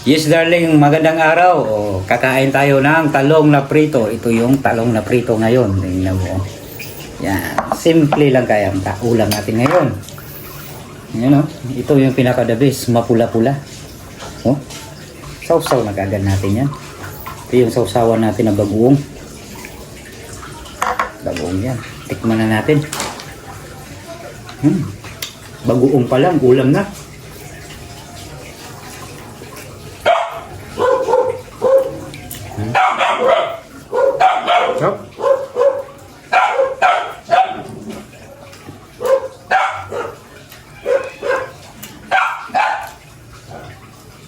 Yes darling, magandang araw. Kakain tayo ng talong na prito. Ito yung talong na prito ngayon. Tingnan mo. Yan, simple lang kaya ang ulam natin ngayon. Yan, ito yung pinaka-the best, mapula-pula. Oh, sausaw na kagad natin yan. Ito yung sausawan natin na bagoong. Bagoong yan. Tikman na natin. Bagoong pa lang, ulam na. Sarap.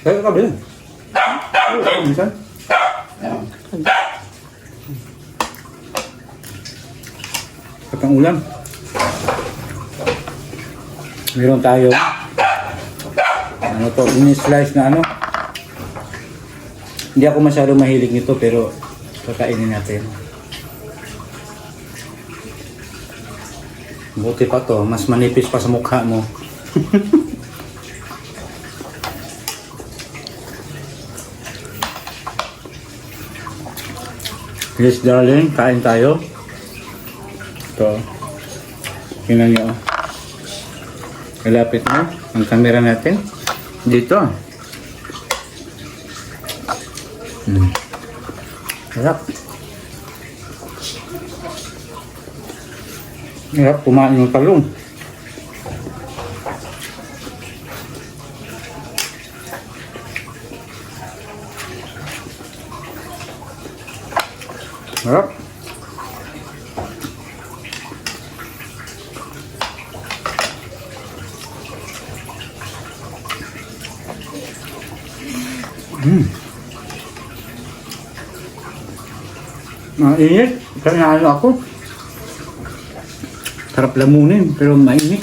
Kaya ka din. Minsan. At ang ulam. Meron tayo. Ano to? Ini-slice na ano. Hindi ako masyado mahilig nito pero kakainin natin. Buti pa to, mas manipis pa sa mukha mo. Yes darling, kain tayo. Ito. Tingnan nyo. Ilapit mo ang camera natin. Dito. Sarap. Sarap kumain ng talong. Sarap. Mainit. Kaya ano ako. Sarap lamunin pero mainit.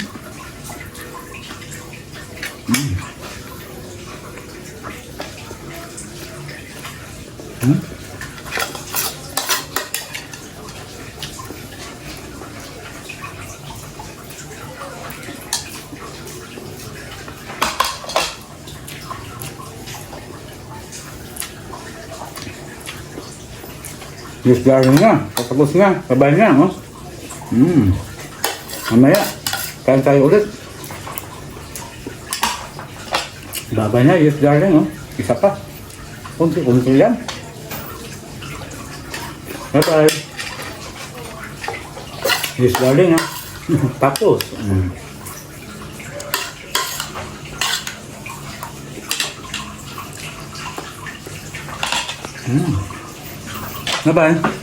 Yes, darling na. Patapos na. Sabay na, no? Mamaya, kain tayo ulit. Babay na, yes, darling, no? Isa pa. Kunti-kunti yan. Bye-bye. Yes, darling, ha? Tapos. Bye-bye.